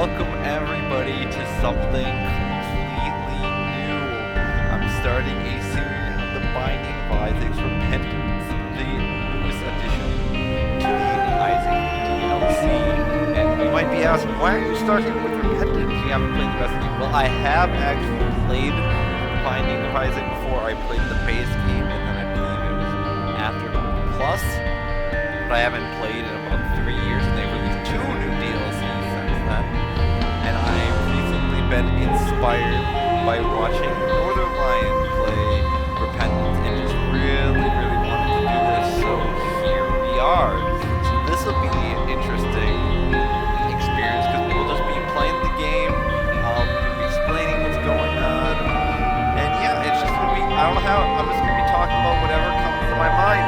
welcome everybody to something completely new. I'm starting a series of the Binding of Isaac's Repentance, the newest addition to the Isaac DLC. And you might be asking, why are you starting with Repentance? You haven't played the rest of the game. Well, I have actually played Binding of Isaac before. I played the base game, and then I believe it was Afterbirth Plus. But I haven't played in about 3 years, and they released 2 new DLCs since then. And I've recently been inspired by watching Northern Lion play Repentance, and just really wanted to do this. So here we are. So this will be an interesting experience because we'll just be playing the game. I'll be explaining what's going on, and yeah, it's just gonna be. I don't know how. I'm just gonna be talking about whatever comes to my mind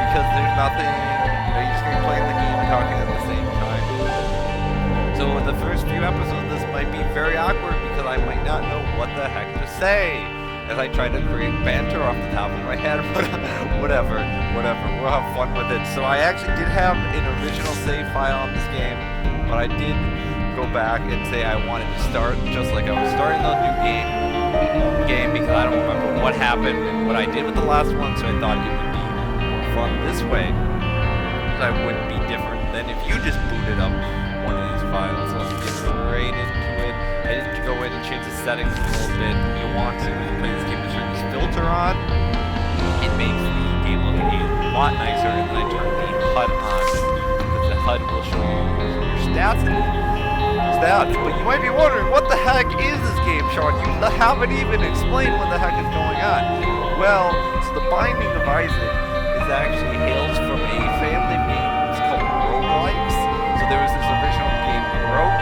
because there's nothing. You're just gonna be playing the game and talking at the same time. So in the first few episodes, this might be very awkward because I might not know what the heck to say as I try to create banter off the top of my head. But whatever. We'll have fun with it. So I actually did have an original save file on this game, but I did go back and say I wanted to start just like I was starting the new game because I don't remember what happened and what I did with the last one. So I thought it would be more fun this way. I wouldn't be different than if you just booted up one of these files. So let's get right into it. I did go in and change the settings a little bit. You want to play this game to turn this filter on. It makes the game look a lot nicer, and then I turn the HUD on because the HUD will show you your stats. But you might be wondering, what the heck is this game, Sean? You haven't even explained what the heck is going on. Well, so the Binding of Isaac actually hails from a family of games called roguelikes. So there was this original game, Rogue,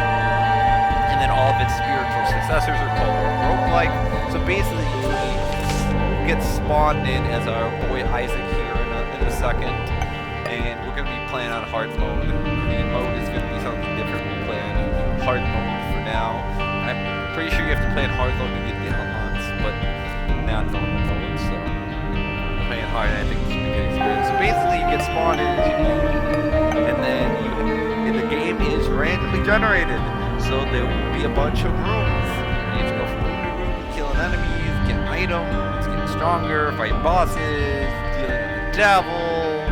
and then all of its spiritual successors are called roguelike. So basically, we get spawned in as our boy Isaac here in a second, and we're going to be playing on hard mode. Green mode is going to be something different. We'll play on hard mode for now. I'm pretty sure you have to play on hard mode to get the unlocks, but not normal mode, so playing hard, I think it's a good experience. So basically, you get spawned in as you do, and then the game is randomly generated. So there will be a bunch of rooms. You have to go from room to room, killing enemies, getting items, getting stronger, fighting bosses, dealing with the devil,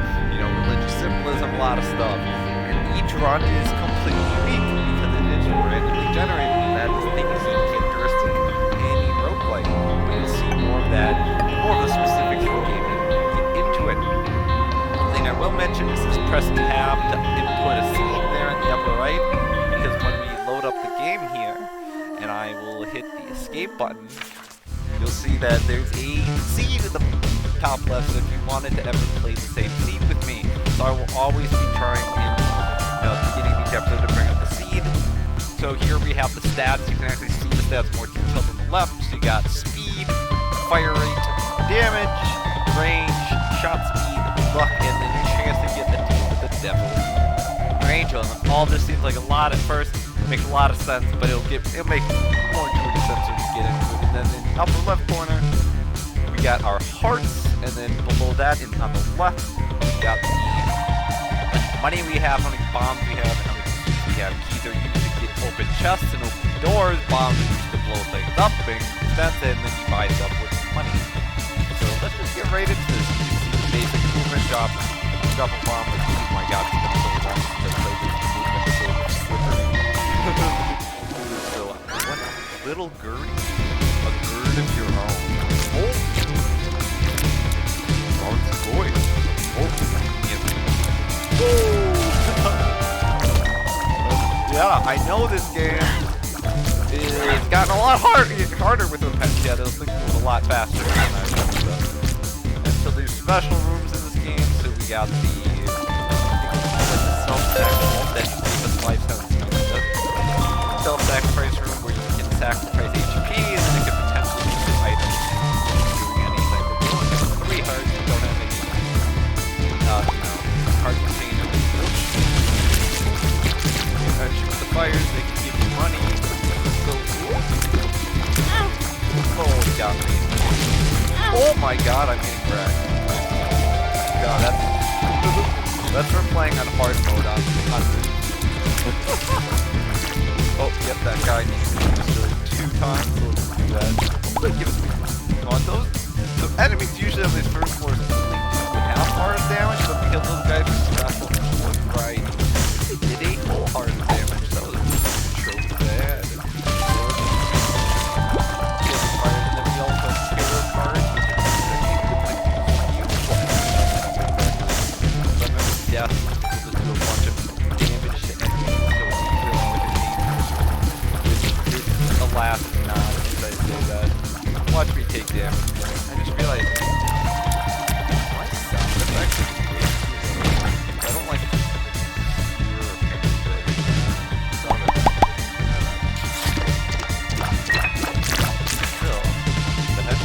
religious symbolism, a lot of stuff. And each run is completely unique because it is randomly generated, and that is the key characteristic of any roguelike. But you'll see more of that, more of the specifics of the game. One thing I will mention is this press tab to input a seed there in the upper right, because when we load up the game here, and I will hit the escape button, you'll see that there's a seed in the top left, so if you wanted to ever play the same seed with me. So I will always be trying in the beginning of each episode to bring up the seed. So here we have the stats. You can actually see the stats more detailed on the left. So you got speed, fire rate, damage, range, shot speed, luck, and then your chance to get the deal with the devil. Angel. All this seems like a lot at first. It makes a lot of sense, but it'll make more intuitive sense when you get into it. And then in the upper left corner, we got our hearts, and then below that, on the left, we got the money we have, how many bombs we have, and how many keys we have. Keys are used to get open chests and open doors. Bombs are used to blow things up, big sense, and then you buy stuff with money. So let's just get right into this. Basic movement, drop a bomb. Oh my god, it's been so long since I played this movement, so slippery. So, what little gurney? A gird of your own. Oh! Bounce boy. Oh! Yeah, I know this game. It's gotten a lot harder with Repentance. Yeah, those things move a lot faster than I remember. So there's special rooms in this game. So we got the self-sacrifice room where you can sacrifice HP and then it can potentially use the items doing anything. But we only have 3 hearts. We don't have any heart containers. Shoot the fires. They can give you money. So oh, he got me. Oh my god, I'm getting wrecked. God, that's for playing on hard mode on Yep, that guy needs to be destroyed 2 times, so let's do that. But give us, you want those? So enemies usually on these first floors only do half heart damage, but because those guys are special one right, they did a whole heart damage. That was so bad. And then we also have hero cards, which is yeah, we'll just do a bunch of damage to enemies, so it's alas not, as I say that. Watch me take damage. I just realized my sound effects are way too low. I don't like to hear sound effects. Still, the heck?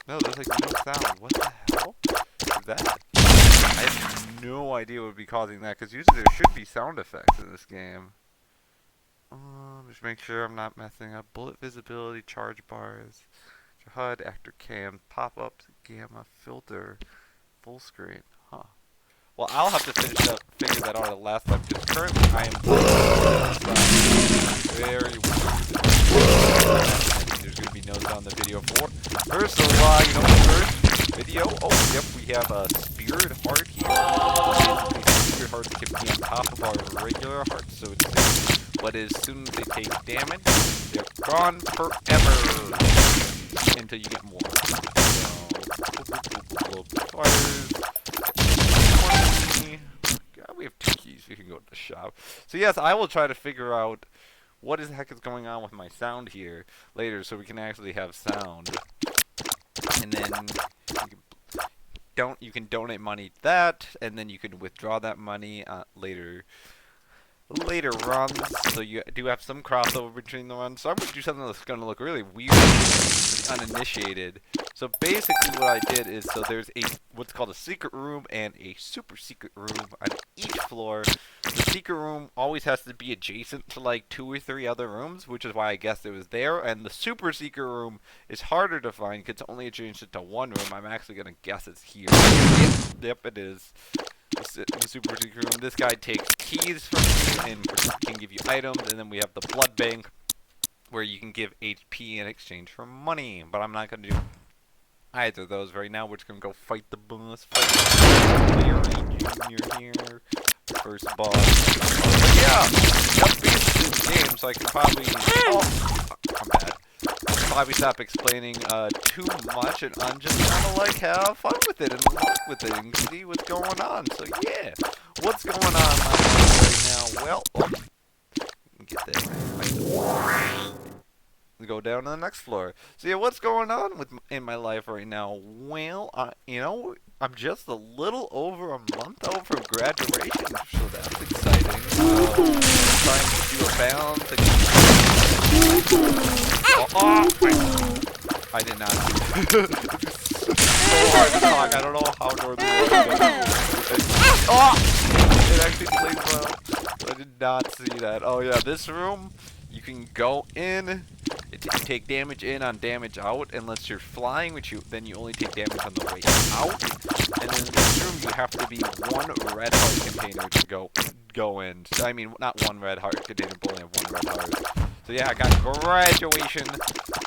No, there's like no sound. What the hell is that? I have no idea what would be causing that, because usually there should be sound effects in this game. Just make sure I'm not messing up. Bullet visibility, charge bars, HUD, actor cam, pop-ups, gamma, filter, full screen. Huh. Well, I'll have to figure that out at last time, because currently I am very weird. There's going to be notes on the video for. First, so, you know, first video. Oh, yep, we have a spirit heart here. Basically, spirit hearts can be on top of our regular hearts, so it's. But as soon as they take damage, they're gone forever until you get more. So, fires. God, we have 2 keys. We can go to the shop. So yes, I will try to figure out what the heck is going on with my sound here later, so we can actually have sound. And then you can donate money to that, and then you can withdraw that money later runs. So you do have some crossover between the runs. So I'm going to do something that's going to look really weird for the uninitiated. So basically what I did is, so there's what's called a secret room and a super secret room on each floor. The secret room always has to be adjacent to like 2 or 3 other rooms, which is why I guess it was there. And the super secret room is harder to find because it's only adjacent to 1 room. I'm actually going to guess it's here. Yep, it is. The super secret room. This guy takes keys from you and can give you items. And then we have the blood bank, where you can give HP in exchange for money. But I'm not going to do either of those right now. We're just going to go fight the boss. Fight Larry Jr. here. First boss. But yeah, that's basically the game, so I can probably... Oh, I'm bad. Probably stop explaining too much, and I'm just kind of like have fun with it and look with it and see what's going on. So yeah, what's going on in my life right now? Well, get that. Go down to the next floor. So yeah, what's going on in my life right now? Well, you know, I'm just a little over a month out from graduation, so that's exciting. Trying to do a balance. I did not. It's so hard to talk. I don't know how northern it actually plays well. I did not see that. Oh yeah, this room, you can go in. You take damage in on damage out, unless you're flying, which then you only take damage on the way out. And then in this room, you have to be 1 red heart container to go in. I mean, not 1 red heart container, but only have 1 red heart. So yeah, I got graduation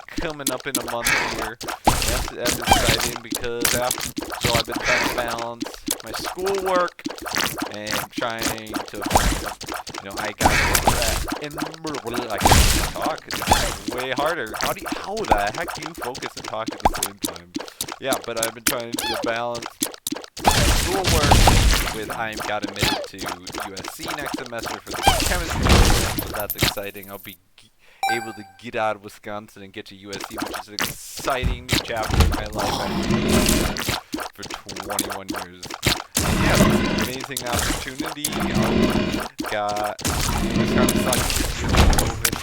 coming up in a month here. That's exciting because so I've been trying to balance my schoolwork and trying to, you know, I got that in I can't talk. It's way harder. How the heck do you focus and talk at the same time? Yeah, but I've been trying to balance schoolwork with I got admitted to USC next semester for the chemistry program, so that's exciting. I'll be able to get out of Wisconsin and get to USC, which is an exciting new chapter in my life. I've been for 21 years. And yeah, it's an amazing opportunity. Got kind of sucked COVID,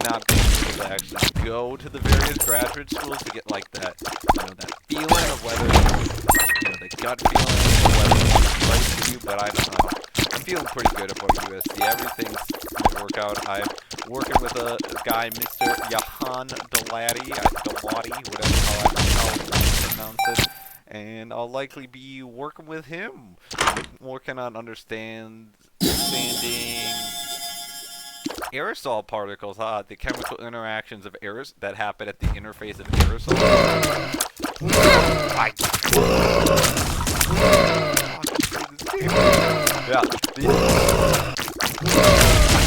not being able to actually go to the various graduate schools to get like that, you know, that feeling of whether, you know, the gut feeling of whether it's right for you. But I don't know. I'm feeling pretty good about USC. Everything's gonna work out. I'm working with a guy, Mr. Jahan Delati, whatever how I pronounce it. and I'll likely be working with him, working on understanding aerosol particles, the chemical interactions of that happen at the interface of aerosols.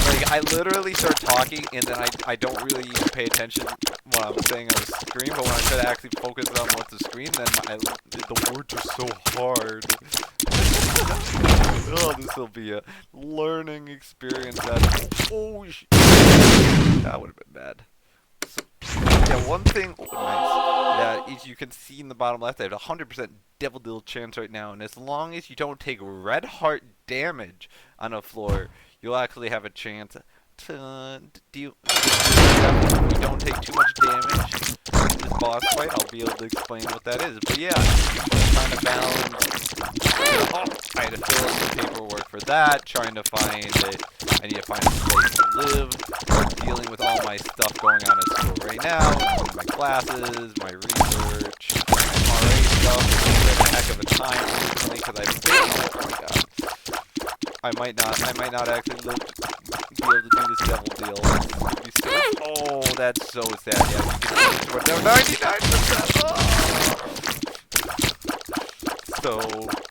Like, I literally start talking, and then I don't really pay attention when I'm saying on the screen, but when I try to actually focus on what's the screen, then the words are so hard. Oh, this will be a learning experience. That would have been bad. So, yeah, one thing that is you can see in the bottom left, I have a 100% devil deal chance right now, and as long as you don't take red heart damage on a floor, you'll actually have a chance to deal. If you don't take too much damage in this boss fight, I'll be able to explain what that is. But yeah, trying to balance. I had to fill out the paperwork for that. Trying to find I need to find a place to live. Dealing with all my stuff going on at school right now. My classes, my research, my RA stuff. It's a heck of a time recently because I've been. Oh my god. I might not actually be able to do this devil deal. Be so, oh, that's so sad. Yeah, you can see no, 99%. Oh. So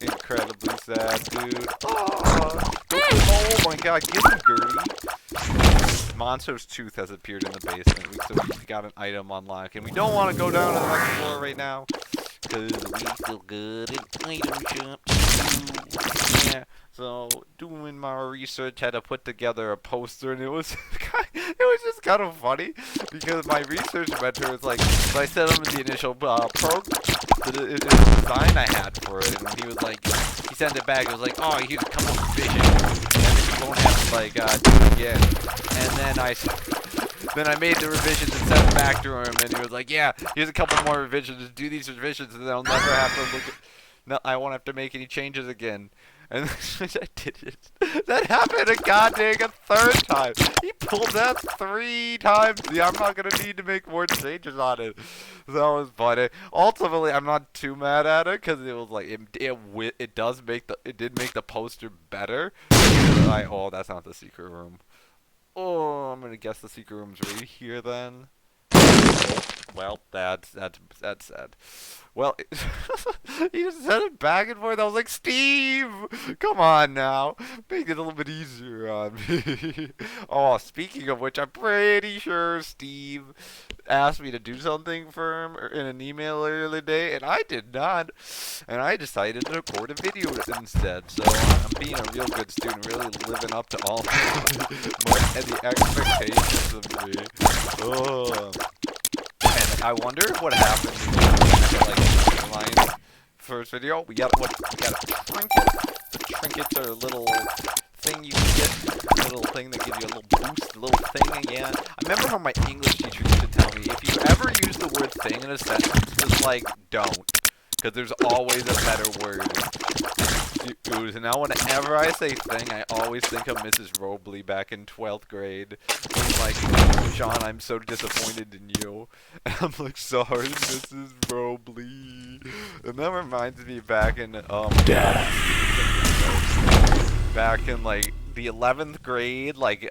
incredibly sad, dude. Oh my god, get him, Gertie. Monster's Tooth has appeared in the basement, so we got an item unlocked, and we don't want to go down to the next floor right now, because we feel good in item shops. Yeah. So, doing my research, had to put together a poster, and it was just kind of funny, because my research mentor was like, so I sent him the initial the design I had for it, and he was like, he sent it back, it was like, oh, here's a couple of revisions, and then you won't have to, like, do it again. And then I made the revisions and sent it back to him, and he was like, yeah, here's a couple more revisions, do these revisions, and then I'll never have to look at, no, I won't have to make any changes again. And I did it. That happened a goddamn third time. He pulled that 3 times. Yeah, I'm not gonna need to make more changes on it. So that was funny. Ultimately, I'm not too mad at it because it was like it did make the poster better. Oh, that's not the secret room. Oh, I'm gonna guess the secret room's right here then. Well, that's sad. Well, he just said it back and forth. I was like, Steve, come on now. Make it a little bit easier on me. Oh, speaking of which, I'm pretty sure Steve asked me to do something for him in an email earlier today, and I did not. And I decided to record a video instead. So I'm being a real good student, really living up to all the expectations of me. Oh. And I wonder what happened in Ryan's first video. We got a trinket. The trinkets are a little thing you can get, a little thing that gives you a little boost, a little thing. Yeah, I remember how my English teacher used to tell me, if you ever use the word thing in a sentence, just like don't, because there's always a better word. Dude, and now whenever I say thing, I always think of Mrs. Robley back in 12th grade. Being like, Sean, I'm so disappointed in you. And I'm like, sorry, Mrs. Robley. And that reminds me back in, back in, like, the 11th grade, like,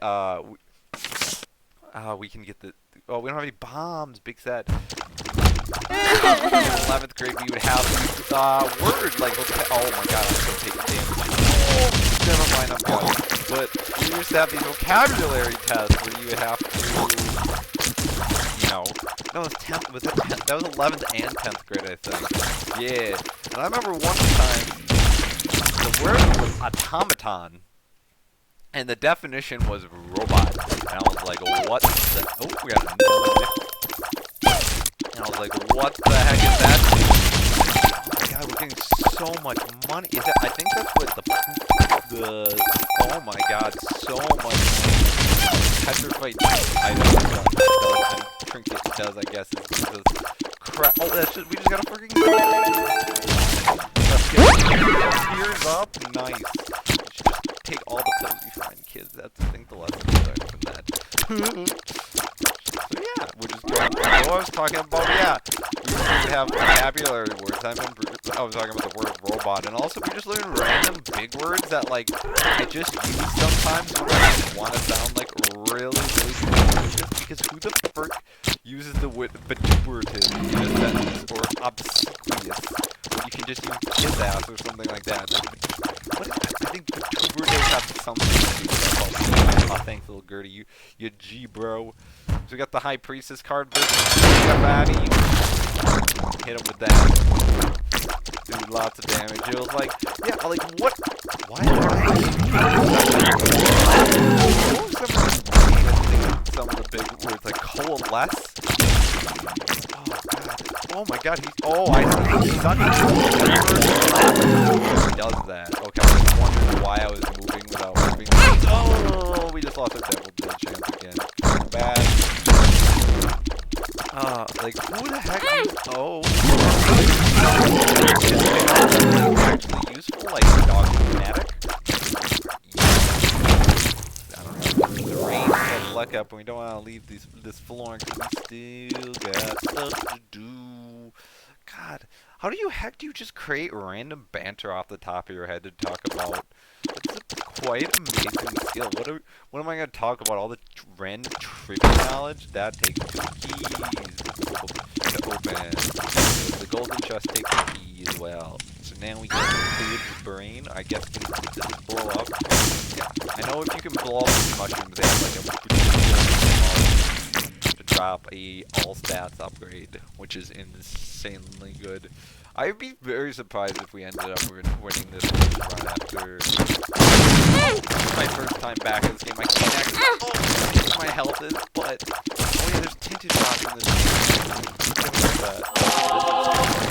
we can get the, oh, we don't have any bombs, big sad. In 11th grade, we would have words like, oh my god, I'm so taking damage. Oh, never mind, I'm good. But we used to have these vocabulary tests where you would have to, you know, no, it was 10th, that was 11th and 10th grade, I think. Yeah, and I remember one time, the word was automaton, and the definition was robot. And I was like, what the, oh, we got another. And I was like, what the heck is that? Oh my god, we're getting so much money. Is that, I think that's what oh my god, so much petrified items does, and trinket does, I guess, is just crap. Oh, that's just, we just got a freaking tears up, nice. You should just take all the pills you find, kids. That's, I think, the lesson we learned from that. So yeah, we're just going. I was talking about, yeah, we were supposed to have vocabulary vocabulary words. I was talking about the word robot, and also we just learn random big words that like I just use sometimes when I want to sound like really pretentious. Because who the frick uses the word vituperative in a sentence or obsequious? You can just use his ass or something like that. Like, I think vituperative has something to do with that. Oh, thanks, little Gertie. You G, bro. So we got the High Priestess card versus Fatty. Hit him with that. Do lots of damage. It was like, yeah, like, what? Why? Some of the big words, like coalesce. Oh my god, I know he's sucking. He does that. Okay, I was wondering why I was moving without moving. Oh, we just lost our devil dead chance again. Bad. Like, who the heck actually useful, like, dogmatic? I don't know. The rain said luck up, and we don't want to leave this floor because we still got stuff to do. God, how do you just create random banter off the top of your head to talk about? It's a quite amazing skill. What am I going to talk about? All the random trivia knowledge? That takes 2 keys to open. The golden chest takes a key as well. So now we get the brain. I guess does it blow up? Yeah. I know if you can blow up these mushrooms, they have like a to drop a all stats upgrade, which is insanely good. I'd be very surprised if we ended up winning this run after my first time back in this game. I can't actually my health is, but oh yeah, there's tinted rocks in this game.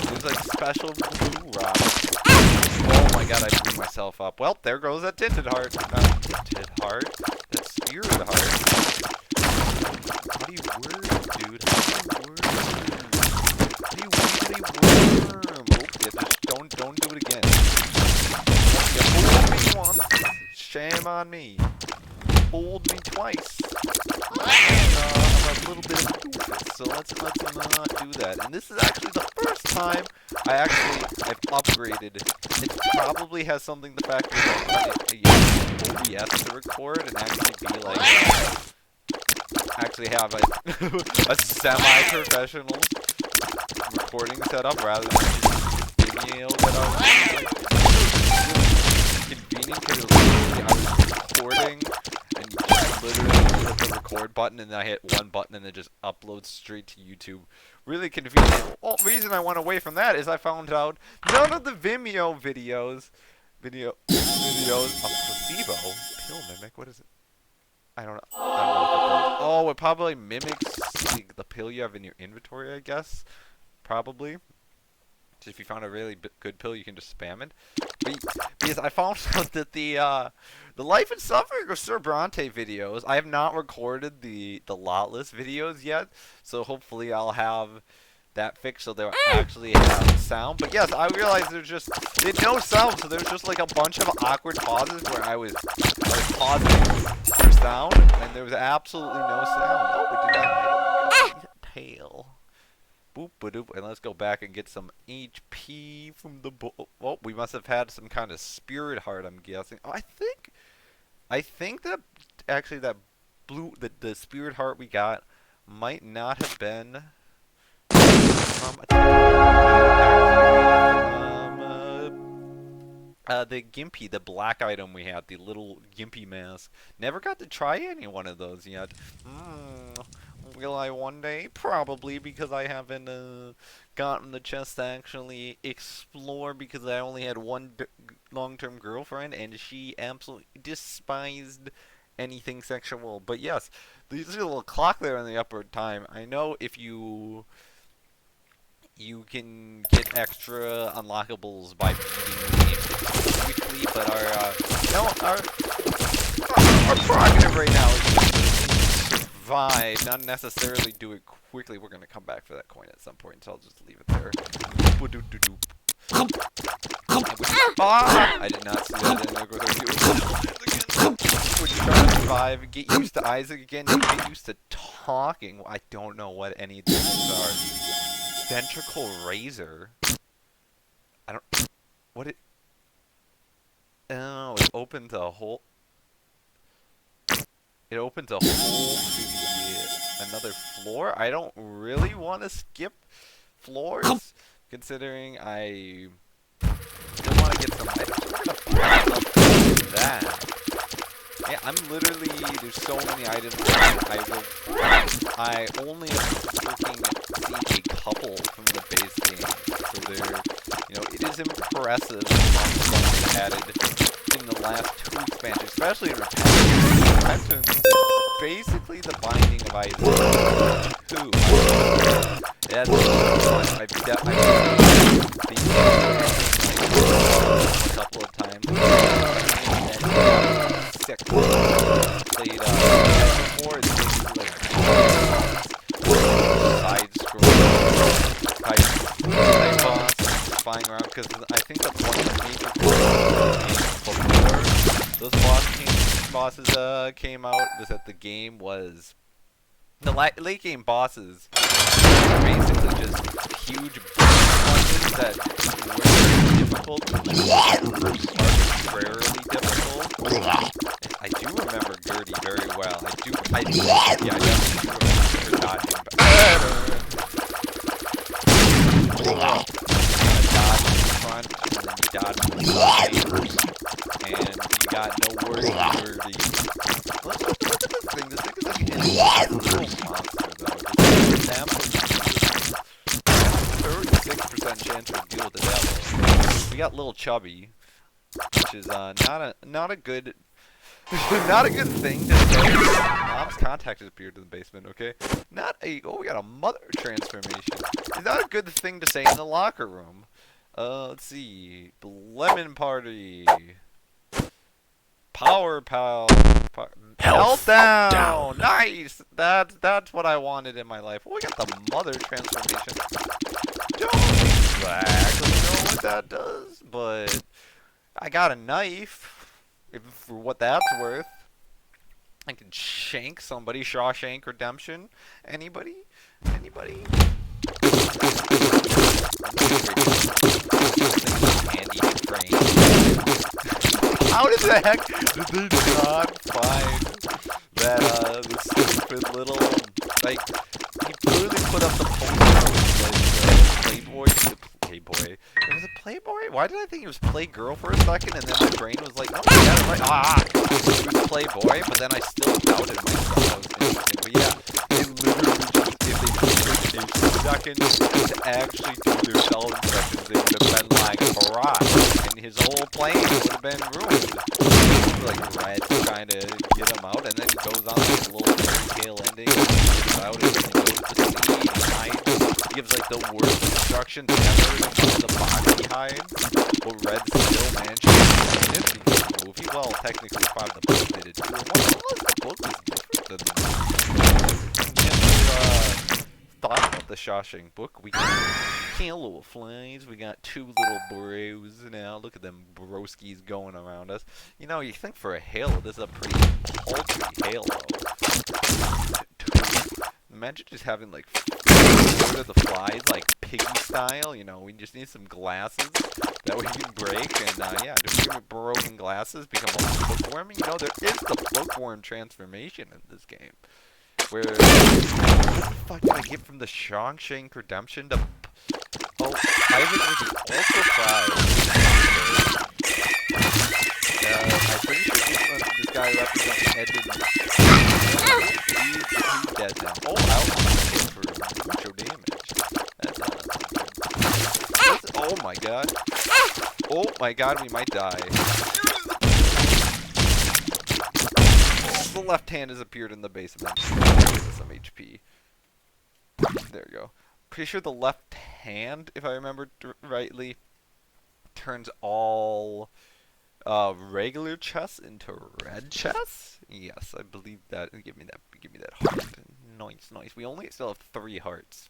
There's like special blue rocks. Oh my god, I blew myself up. Well, there goes that tinted heart. Not tinted heart. That speared heart. How do you word, dude? How do you word? How do you really worm? Oh, yeah, just don't do it again. You fooled me once. Shame on me. Fooled me twice. I'm a little bit of a doofus, so let's not do that. And this is actually the first time I've upgraded. It probably has something the fact that I use OBS to record and actually be like actually have a semi-professional recording setup rather than just video that I was convenient because I was recording and you just literally hit the record button and then I hit one button and it just uploads straight to YouTube. Really convenient. Well, the reason I went away from that is I found out none of the Vimeo videos of placebo. Pill mimic, what is it? I don't know what that is. Oh, it probably mimics the pill you have in your inventory, I guess. Probably. So if you found a really good pill, you can just spam it. Because I found out that the Life and Suffering of Sir Bronte videos, I have not recorded the Lotless videos yet. So hopefully I'll have that fixed so they'll actually have sound. But yes, I realized there's no sound, so there's just like a bunch of awkward pauses where I was pausing for sound, and there was absolutely no sound. Oh, we did that tail. Boop ba doop, and let's go back and get some HP from the oh, we must have had some kind of spirit heart, I'm guessing. Oh, I think that actually that the spirit heart we got might not have been the Gimpy, the black item we had, the little Gimpy mask. Never got to try any one of those yet. Will I one day? Probably, because I haven't gotten the chance to actually explore because I only had one long-term girlfriend and she absolutely despised anything sexual. But yes, there's a little clock there on the upper time. I know if you can get extra unlockables by beating the game quickly, but our prerogative right now is to survive, not necessarily do it quickly. We're gonna come back for that coin at some point, so I'll just leave it there. I did not see that in there. When you try to survive, get used to Isaac again, you get used to talking. I don't know what any of these are. ventricle razor. I don't. What it? Oh, it opens a hole. It opens a hole to another floor. I don't really want to skip floors, considering I still want to get some items. We're gonna put up that. Yeah, I'm literally, there's so many items I only am freaking seeing a couple from the base game. So they're, you know, it is impressive the amount of stuff they added in the last 2 expansions, especially in Repentance. Basically the Binding of Isaac 2. That's fun. I've beat a couple of times. Sick. Played before. It's basically like side-scroll type boss flying around, because I think that's one of the major before those bosses came out, was that the game was the late game bosses were basically just huge punches that were difficult, arbitrarily difficult. I do remember Gertie very well. I definitely do remember her dodging better. Dodge in front, and then you dodge in the side, and you got no worries about Gertie. Look at this thing. This thing is like a little monster, though. Just an absolute 36% chance to deal with the devil. We got Little Chubby, which is not a good thing to say. Mom's contact has appeared in the basement, okay? We got a mother transformation. It's not a good thing to say in the locker room. Let's see. Lemon Party. Power Pal. Health down. Nice. That's what I wanted in my life. We got the mother transformation. Don't exactly know what that does, but I got a knife. For what that's worth. I can shank somebody. Shawshank Redemption. Anybody? Anybody? Handy frame. How the heck did they not find that the stupid little, like, he clearly put up the poster of Playboy. Playboy. It was a Playboy? Why did I think it was Playgirl for a second, and then my brain was like, no, I got it right. It was Playboy, but then I still doubted myself. That was interesting. But yeah, they literally just, if they took a second to actually do their self-impressions, they would have been like, hurrah, and his whole plane would have been ruined. Like, Red trying to get him out, and then he goes on this little fairy tale ending, and he gets out, and he goes to sea, and he hides. He gives like the worst instructions ever in the box he hides, but Red still managed to get in the movie. Well, technically, probably the book did it too. The book was different than the movie. And thought about the Shawshank book. We got little flies. We got 2 little bros now. Look at them broskies going around us. You know, you think for a Halo, this is a pretty paltry Halo. Imagine just having like 4 of the flies, like piggy style. You know, we just need some glasses that we can break, and yeah, just give me broken glasses, become a bookworm. You know, there is the bookworm transformation in this game. Where, what the fuck did I get from the Shawshank Redemption to, oh, Isaac was an ultra prize. I'm pretty sure this guy represents Edmund. He's dead now. Oh, I also hit for mucho damage. That's oh my god. Oh my god, we might die. The left hand has appeared in the basement. Some HP. There you go. Pretty sure the left hand, if I remember rightly, turns all regular chests into red chests. Yes, I believe that. Give me that heart. Nice. We only still have 3 hearts.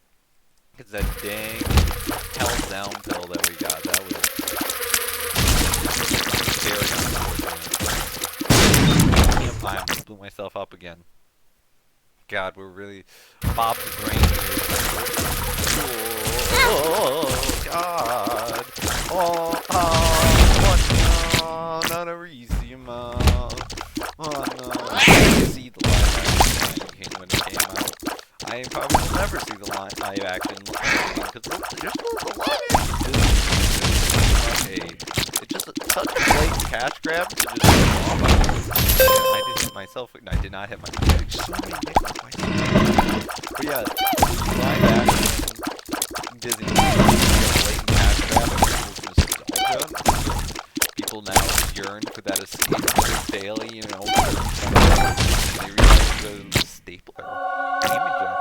It's that dang hell down pill that we got. That was very unfortunate. I almost blew myself up again. God, we're really Bob's brain here. Oh God! What? No, not a Elysium. Oh no! See the live action Lion King when it came out. I probably will never see the live action because there's the live action. It's just such a blatant cash grab to just I did hit myself. I did not hit my. So many nickels. But yeah, live action Disney blatant cash grab of people's nostalgia. People now yearn for that escape daily, you know. They realize the staple image up.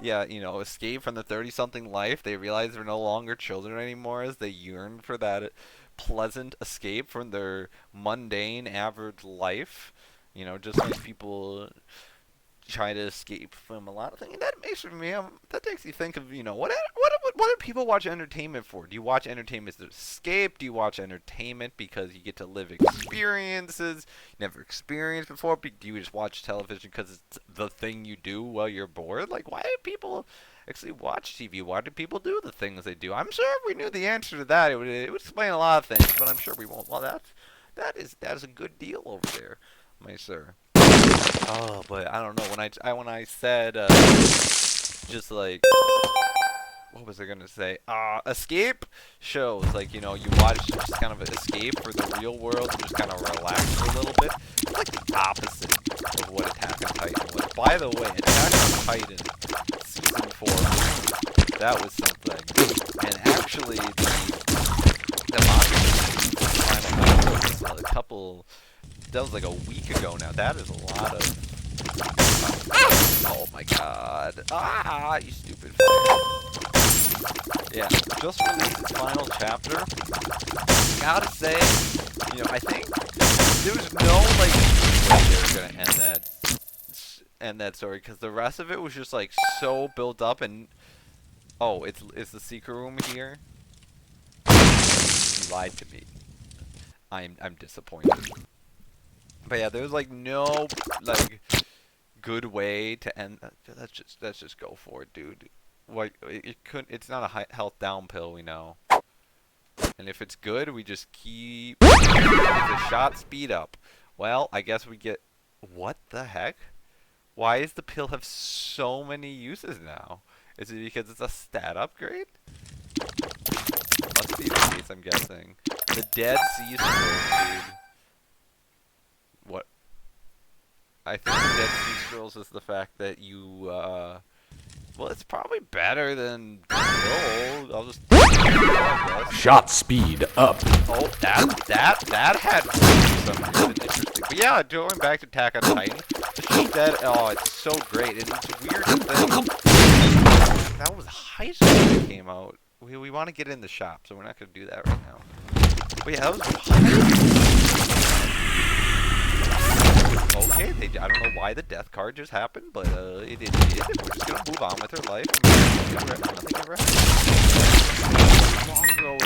Yeah, you know, escape from the 30-something life. They realize they're no longer children anymore as they yearn for that pleasant escape from their mundane, average life. You know, just like people try to escape from a lot of things. And that makes me, that makes you think of, you know, what do people watch entertainment for? Do you watch entertainment to escape? Do you watch entertainment because you get to live experiences you never experienced before? Do you just watch television because it's the thing you do while you're bored? Like, why do people actually watch TV? Why do people do the things they do? I'm sure if we knew the answer to that, it would explain a lot of things, but I'm sure we won't. Well, that is a good deal over there, my sir. Oh, but I don't know, when I said just like, what was I gonna say? Escape shows, like, you know, you watch just kind of an escape for the real world and just kind of relax for a little bit. It's like the opposite of what Attack on Titan was. By the way, Attack on Titan season 4, that was something. And actually, the manga was a couple. That was like a week ago now. That is a lot of. Oh my God! You stupid fire. Yeah, just released its final chapter. Gotta say, you know, I think there's no like way they're gonna end that story, because the rest of it was just like so built up. And oh, it's the secret room here. You lied to me. I'm disappointed. But yeah, there's like no like good way to end. Let's just go for it, dude. Like it's not a health down pill, we know. And if it's good, we just keep the shot speed up. Well, I guess we get. What the heck? Why does the pill have so many uses now? Is it because it's a stat upgrade? Must be the case, I'm guessing. The Dead Sea Scrolls, dude. What? I think the Dead Sea Scrolls is the fact that you, well, it's probably better than Bill. I'll just shot speed up. Oh, that had some reason interesting. But yeah, going back to Attack on Titan, it's so great. And it's weird to think that was high school when it came out. We want to get in the shop, so we're not going to do that right now. But yeah, that was okay, I don't know why the death card just happened, but it did. We're just gonna move on with her life. Nothing ever happened. Long ago,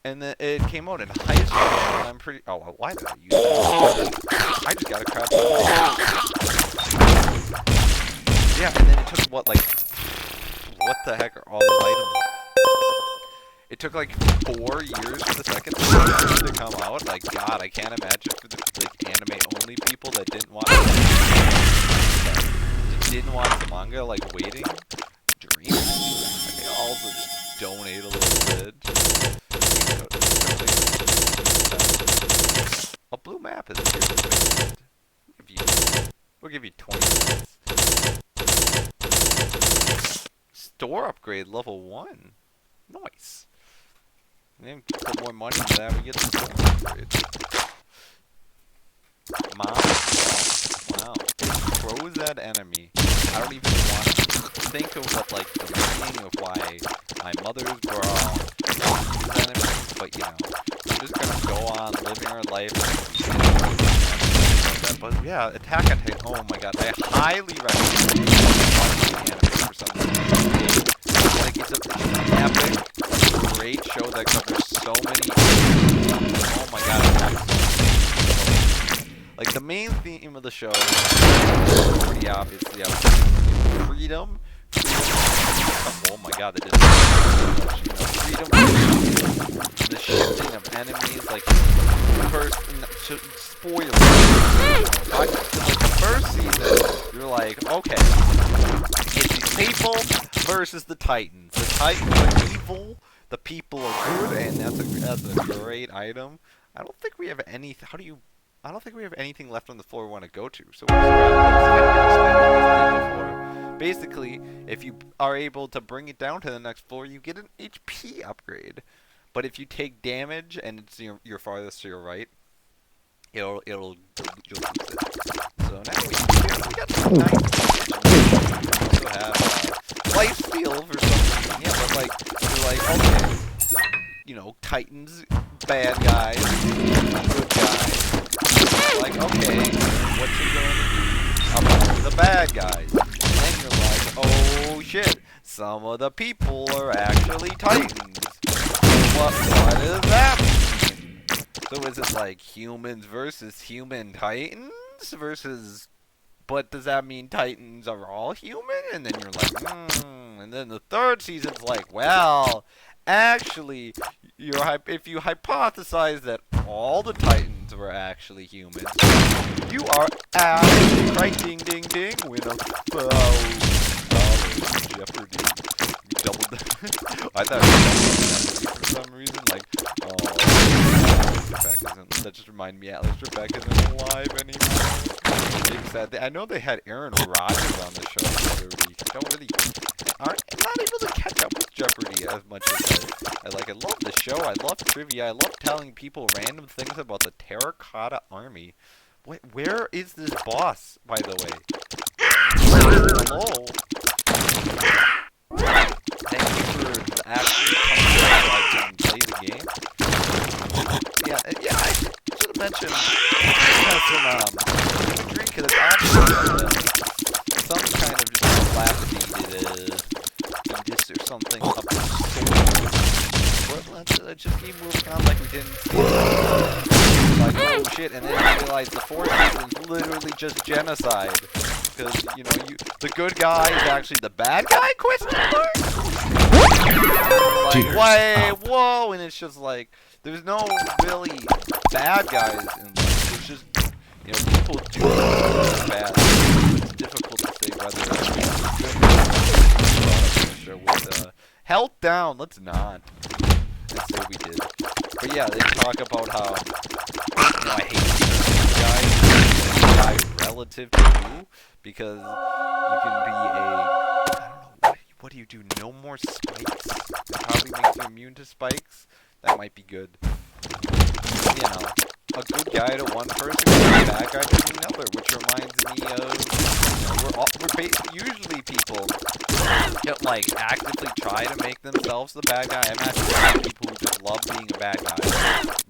and then it came out in high school, and I'm pretty. Oh, why did I use that? I just got a crap. Yeah, and then it took what the heck are all the items? It took like 4 years for the second season to come out. Like, God, I can't imagine for the anime-only people that didn't want the manga, like, waiting. Dreaming. I think I'll also just donate a little bit. A blue map is here. We'll give you 20 minutes. Store upgrade level 1. Nice. And put more money into that, we get the store upgrade. Mom. Wow. Throws that enemy. I don't even want to think of what, like, the meaning of why my mother's bra is enemy, but, you know, we're just gonna go on living our life. But, yeah, Attack on Titan, oh my God, I highly recommend watching the anime for something. Like, it's an epic, great show that covers so many. Oh my God! Like, the main theme of the show is pretty obvious. Yeah, freedom, oh my god, they did so much, you know, freedom, the shifting of enemies, like, first, spoilers, like, the first season, you're like, okay, it's these people versus the Titans. The Titans are evil, the people are good, and that's a great item. I don't think we have any, I don't think we have anything left on the floor we want to go to, so we'll just before. Basically, if you are able to bring it down to the next floor, you get an HP upgrade. But if you take damage and it's your farthest to your right, you'll lose it. So now we got some nice damage. We also have life steal for some reason. Yeah, but like you're like, okay, you know, Titans, bad guys, good guys. Like, okay, what you going to do about the bad guys? And then you're like, oh shit, some of the people are actually Titans. What does that mean? So is it like humans versus human Titans versus... But does that mean Titans are all human? And then you're like, And then the third season's like, well, actually, if you hypothesize that all the Titans were actually humans, you are actually right, ding ding ding, win $1,000 Jeopardy. You doubled that. I thought it was Jeopardy for some reason, like, that just reminded me Atlas Trebek isn't alive anymore. Big sad. I know they had Aaron Rodgers on the show the other week. I'm not able to catch up with Jeopardy as much as I like. I love the show. I love trivia. I love telling people random things about the Terracotta Army. Where is this boss, by the way? Hello? Thank you for actually coming by and play the game. Yeah, I should have mentioned some imagery, because it's obviously some kind of just dilapidated indus or something of the sort. But let's just keep moving on like we didn't see it. Like, oh shit, and then you realize the fourth season's literally just genocide. Because, you know, the good guy is actually the bad guy, question mark? Like, wait, whoa, and it's just like, there's no really bad guys in life. There's just, you know, people do bad. It's difficult to say whether it's good with Health down, let's not. Let's say we did. But yeah, they talk about how, you know, I hate the guy relative to you, because you can be I don't know, what do you do? No more spikes? That probably makes you immune to spikes? That might be good. You know, a good guy to one person, a bad guy to another, which reminds me of, you know, usually people get, like, actively try to make themselves the bad guy. I'm not people who just love being a bad guy,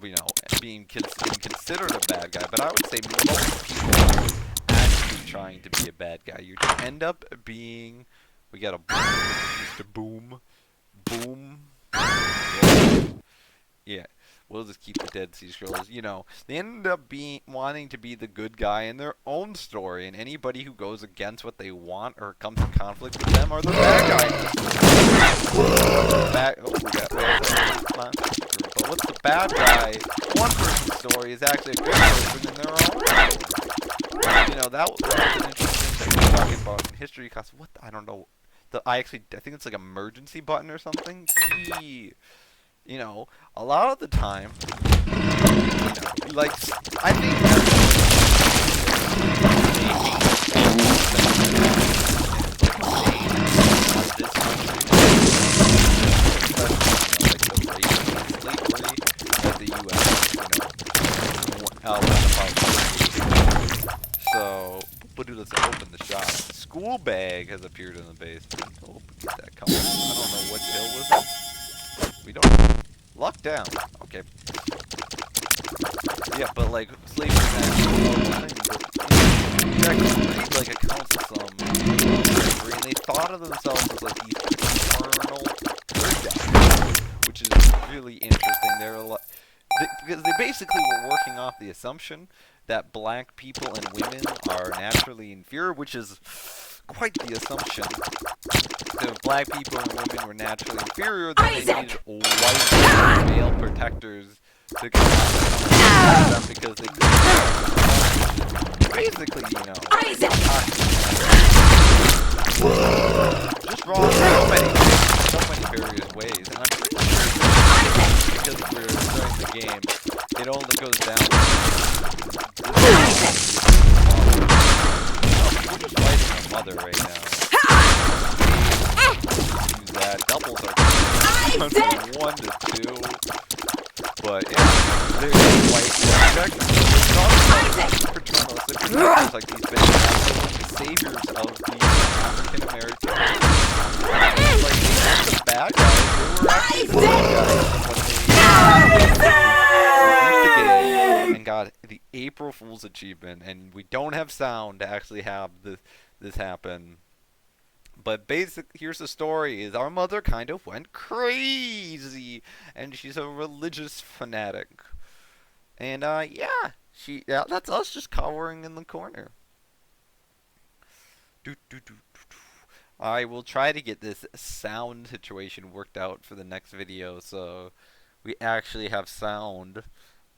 you know, being considered a bad guy, but I would say most people are actually trying to be a bad guy. You end up being, we got a Mr. Boom. Yeah, we'll just keep the Dead Sea Scrolls. You know, they end up wanting to be the good guy in their own story, and anybody who goes against what they want or comes in conflict with them are the bad guy. But what's the bad guy? One person's story is actually a good person in their own story. You know, that's an interesting thing we're talking about in history, because I don't know. I think it's like emergency button or something. You know, a lot of the time, you know, like, I think so, let's open the shop. School bag has appeared in the basement. Oh, get that coming. I don't know what hill was it. We don't. Lock down. Okay. Yeah, but like slavery you actually read like accounts of some slavery, and they thought of themselves as like these eternal good guys, which is really interesting. Because they basically were working off the assumption that black people and women are naturally inferior, which is quite the assumption. So black people and women were naturally inferior, then they needed white male protectors to come after them because they couldn't. Basically, you know, just wrong in so many various ways. And I'm pretty sure because we're starting the game, it only goes down to we're just fighting our mother right now. Use that. Doubles are from 1 to 2. But yeah, there's white aspect. Paternalistic protectors like these men are the saviors of the African American. Like they weren't the bad guys, they were actually the good guys. The game and got the April Fool's achievement, and we don't have sound to actually have this happen. But here's the story: is our mother kind of went crazy, and she's a religious fanatic. And yeah, that's us just cowering in the corner. I will try to get this sound situation worked out for the next video, so we actually have sound.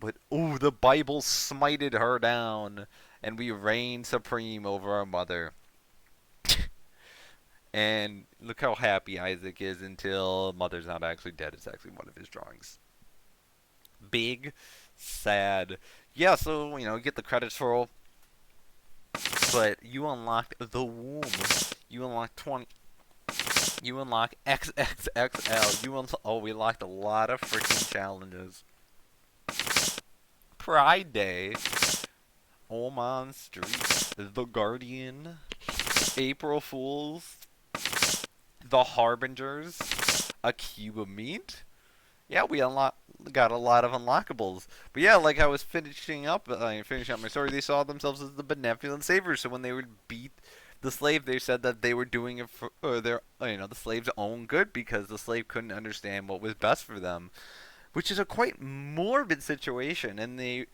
But ooh, the Bible smited her down, and we reign supreme over our mother. And look how happy Isaac is until Mother's not actually dead. It's actually one of his drawings. Big, sad. Yeah, so, you know, get the credits for. But you unlocked the womb. You unlocked 20. You unlock XXXL. Oh, we locked a lot of freaking challenges. Pride Day. Oman Street. The Guardian. April Fools. The Harbingers, a cube of meat. Yeah, we got a lot of unlockables. But yeah, like I was finishing up my story, they saw themselves as the benevolent saviors. So when they would beat the slave, they said that they were doing it for the slave's own good because the slave couldn't understand what was best for them. Which is a quite morbid situation, and there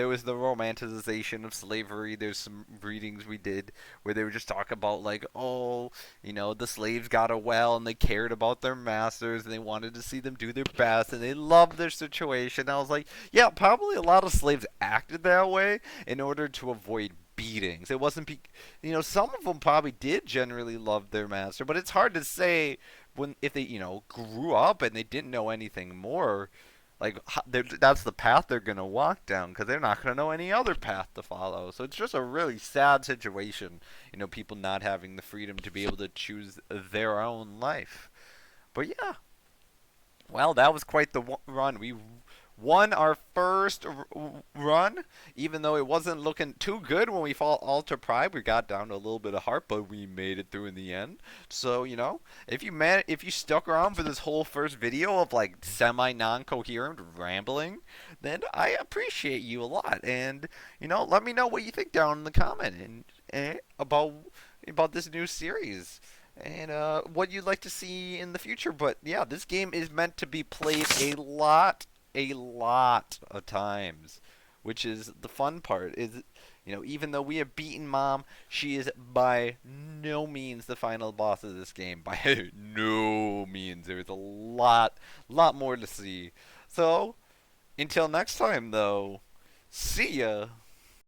was the romanticization of slavery. There's some readings we did where they were just talking about like, oh, the slaves got a well and they cared about their masters and they wanted to see them do their best and they loved their situation. I was like, yeah, probably a lot of slaves acted that way in order to avoid beatings. It wasn't, some of them probably did generally love their master, but it's hard to say if they, grew up and they didn't know anything more, like that's the path they're gonna walk down because they're not gonna know any other path to follow. So it's just a really sad situation, people not having the freedom to be able to choose their own life. But yeah, well, that was quite the run. We won our first run, even though it wasn't looking too good when we fought Alter Pride. We got down to a little bit of heart, but we made it through in the end. So, if you stuck around for this whole first video of like semi-non-coherent rambling, then I appreciate you a lot. And, let me know what you think down in the comment and about this new series. And what you'd like to see in the future. But yeah, this game is meant to be played a lot of times, which is the fun part. Is even though we have beaten Mom, she is by no means the final boss of this game. By no means. There's a lot more to see. So until next time, though, see ya.